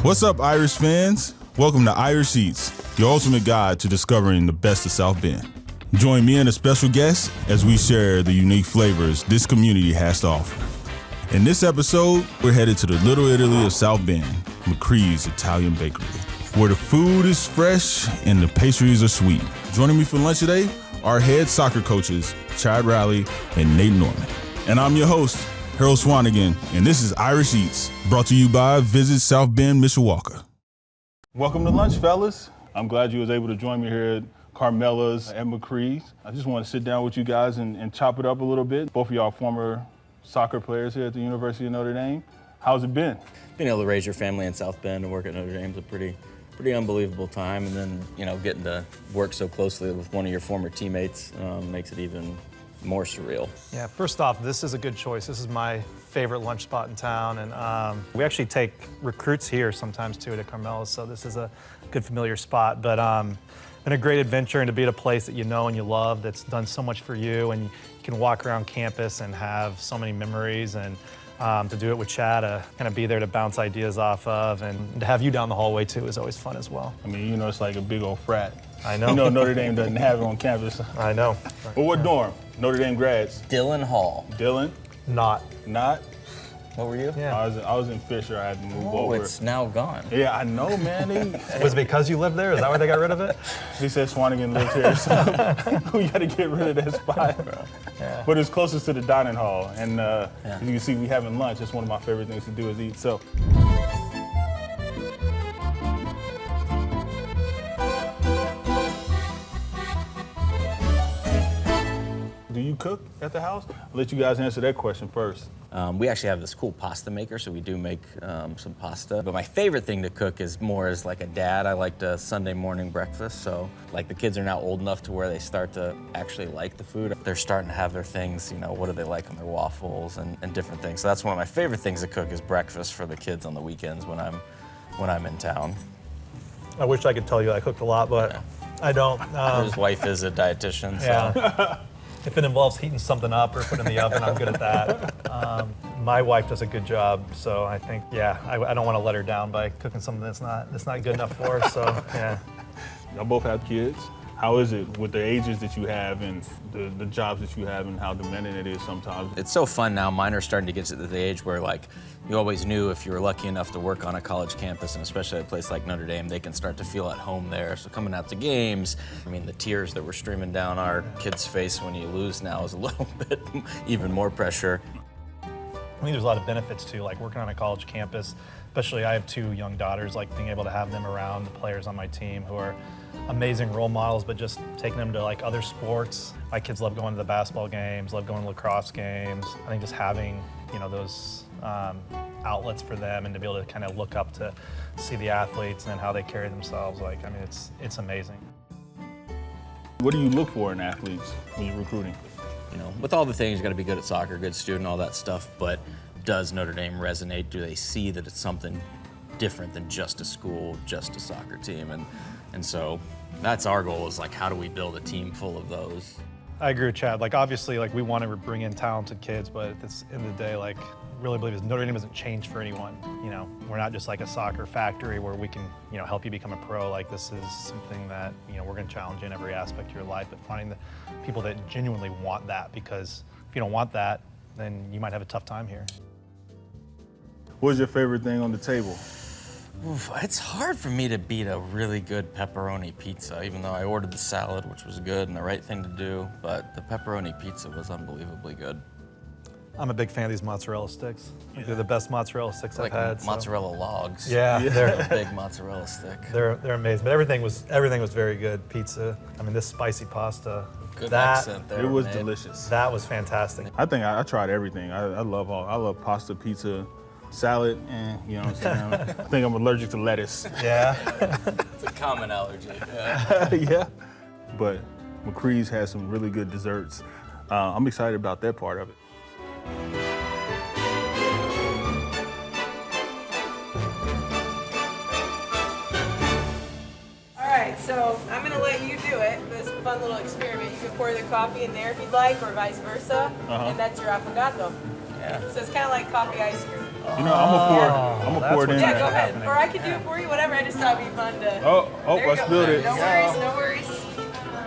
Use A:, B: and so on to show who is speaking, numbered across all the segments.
A: What's up, Irish fans? Welcome to Irish Eatz, your ultimate guide to discovering the best of South Bend. Join me and a special guest as we share the unique flavors this community has to offer. In this episode, we're headed to the Little Italy of South Bend, Macri's Italian Bakery, where the food is fresh and the pastries are sweet. Joining me for lunch today, our head soccer coaches, Chad Riley and Nate Norman. And I'm your host, Harold Swanagan, and this is Irish Eatz, brought to you by Visit South Bend, Mishawaka. Welcome to lunch, fellas. I'm glad you was able to join me here at Carmela's at Macri's. I just want to sit down with you guys and chop it up a little bit. Both of y'all former soccer players here at the University of Notre Dame. How's it been?
B: Being able to raise your family in South Bend and work at Notre Dame is a pretty unbelievable time. And then, getting to work so closely with one of your former teammates makes it even more surreal.
C: Yeah, first off, this is a good choice. This is my favorite lunch spot in town, and we actually take recruits here sometimes too at Carmela, so this is a good familiar spot. But been a great adventure, and to be at a place that you know and you love that's done so much for you, and you can walk around campus and have so many memories, and to do it with Chad, to kind of be there to bounce ideas off of, and to have you down the hallway too is always fun as well.
A: I mean, it's like a big old frat.
C: I know.
A: Notre Dame doesn't have it on campus.
C: I know.
A: But what dorm? Notre Dame grads.
B: Dillon Hall.
A: Dylan?
C: Not.
B: What were you?
C: Yeah.
A: I was in Fisher. I had to move over.
B: It's now gone.
A: Yeah, I know, man.
C: Was it because you lived there? Is that why they got rid of it?
A: He said Swanagan lived here, so we got to get rid of that spot.
C: Yeah.
A: But it's closest to the dining hall, and as you can see, we having lunch. It's one of my favorite things to do is eat. So. Do you cook at the house? I'll let you guys answer that question first.
B: We actually have this cool pasta maker, so we do make some pasta. But my favorite thing to cook is more as like a dad. I like the Sunday morning breakfast. So like the kids are now old enough to where they start to actually like the food. They're starting to have their things, what do they like on their waffles and different things. So that's one of my favorite things to cook is breakfast for the kids on the weekends when I'm in town.
C: I wish I could tell you I cooked a lot, but I don't.
B: His wife is a dietitian, so.
C: Yeah. If it involves heating something up or putting it in the oven, I'm good at that. My wife does a good job, so I think, I don't want to let her down by cooking something that's not good enough for her. So, yeah.
A: Y'all both have kids. How is it with the ages that you have and the jobs that you have and how demanding it is sometimes?
B: It's so fun now. Mine are starting to get to the age where you always knew if you were lucky enough to work on a college campus, and especially at a place like Notre Dame, they can start to feel at home there. So coming out to games, the tears that were streaming down our kids' face when you lose now is a little bit even more pressure.
C: I think there's a lot of benefits too, like working on a college campus, especially I have two young daughters, like being able to have them around the players on my team who are amazing role models, but just taking them to other sports. My kids love going to the basketball games, love going to lacrosse games. I think just having, those outlets for them and to be able to kind of look up to see the athletes and how they carry themselves, it's amazing.
A: What do you look for in athletes when you're recruiting?
B: With all the things, you got to be good at soccer, good student, all that stuff, but does Notre Dame resonate? Do they see that it's something different than just a school, just a soccer team? And so that's our goal is how do we build a team full of those?
C: I agree with Chad. Obviously, we want to bring in talented kids, but at the end of the day, really believe is Notre Dame doesn't change for anyone. We're not just a soccer factory where we can, help you become a pro. This is something that, we're going to challenge in every aspect of your life, but finding the people that genuinely want that, because if you don't want that, then you might have a tough time here.
A: What's your favorite thing on the table?
B: Oof, it's hard for me to beat a really good pepperoni pizza, even though I ordered the salad, which was good and the right thing to do, but the pepperoni pizza was unbelievably good.
C: I'm a big fan of these mozzarella sticks. I think they're the best mozzarella sticks I've had.
B: Mozzarella logs.
C: Yeah, they're
B: a big mozzarella stick.
C: They're amazing, but everything was very good. Pizza. This spicy pasta.
B: Good accent there.
A: It was
B: man.
A: delicious.
C: That was fantastic.
A: I think I tried everything. I love pasta, pizza, salad, and you know what I'm saying. I think I'm allergic to lettuce.
C: Yeah.
B: It's a common allergy.
A: Yeah. But Macri's has some really good desserts. I'm excited about that part of it.
D: All right, so I'm going to let you do it, this fun little experiment. You can pour the coffee in there if you'd like, or vice versa, and that's your affogato.
B: Yeah.
D: So it's kind of like coffee ice cream.
A: You know, I'm gonna pour it in.
D: Yeah, go ahead. Or I could do it for you, whatever. I just thought it'd be fun to.
A: Oh,
D: There you
A: I
D: go.
A: spilled it.
D: No worries, no worries.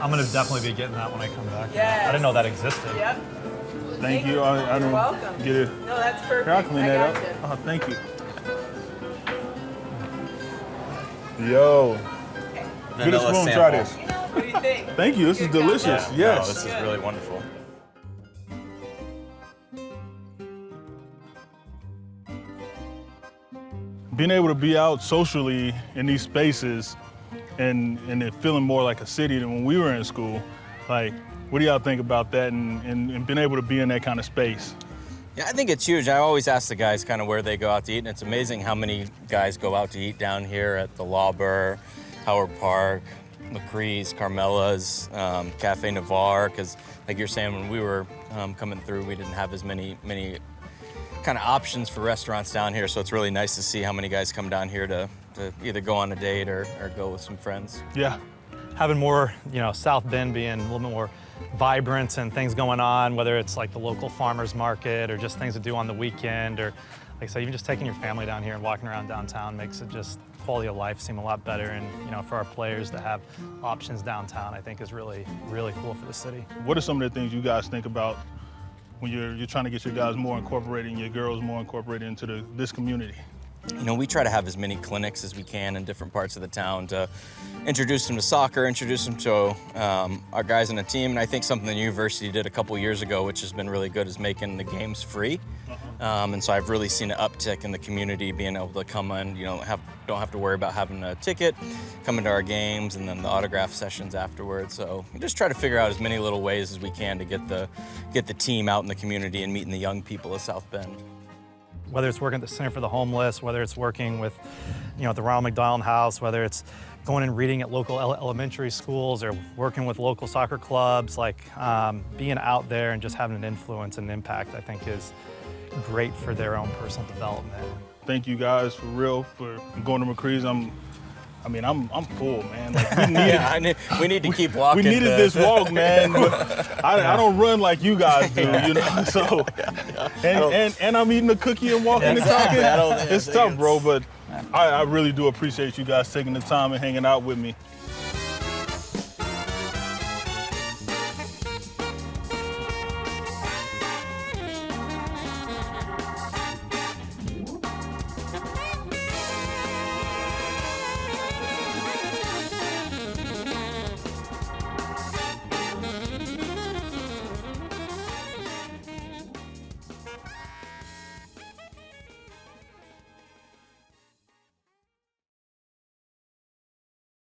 C: I'm gonna definitely be getting that when I come back.
D: Yes.
C: I didn't know that existed.
D: Yep.
A: Thank you. I
D: You're
A: didn't
D: welcome.
A: get it.
D: No, that's perfect.
A: Here, I'll clean
D: I
A: that
D: gotcha.
A: up. Oh, thank you. Yo, get a
B: Vanilla
A: spoon.
B: sample.
A: Try this.
D: What do you think?
A: Thank you. This is
D: Good combo.
A: delicious.
B: No,
A: Yes.
B: this is really wonderful.
A: Being able to be out socially in these spaces and it feeling more like a city than when we were in school, like, what do y'all think about that and being able to be in that kind of space?
B: Yeah, I think it's huge. I always ask the guys kind of where they go out to eat, and it's amazing how many guys go out to eat down here at the Lauber, Howard Park, Macri's, Carmela's, Cafe Navarre, because like you're saying, when we were coming through, we didn't have as many kind of options for restaurants down here, so it's really nice to see how many guys come down here to either go on a date or go with some friends.
A: Yeah.
C: Having more, South Bend being a little bit more vibrant and things going on, whether it's like the local farmers market or just things to do on the weekend, or like I said, even just taking your family down here and walking around downtown makes it just quality of life seem a lot better. And for our players to have options downtown, I think is really, really cool for the city.
A: What are some of the things you guys think about when you're trying to get your guys more incorporated and your girls more incorporated into this community?
B: We try to have as many clinics as we can in different parts of the town to introduce them to soccer, introduce them to our guys in the team. And I think something the university did a couple years ago, which has been really good, is making the games free. And so I've really seen an uptick in the community being able to come in, don't have to worry about having a ticket, come into our games, and then the autograph sessions afterwards. So we just try to figure out as many little ways as we can to get the team out in the community and meeting the young people of South Bend.
C: Whether it's working at the Center for the Homeless, whether it's working with, at the Ronald McDonald House, whether it's going and reading at local elementary schools or working with local soccer clubs, being out there and just having an influence and impact, I think is great for their own personal development.
A: Thank you guys for real for going to Macri's. I'm full, man. Like,
B: we need to keep walking.
A: We needed this walk, man. But I don't run like you guys do, So, and I'm eating a cookie and walking and talking. It's tough, bro. But I really do appreciate you guys taking the time and hanging out with me.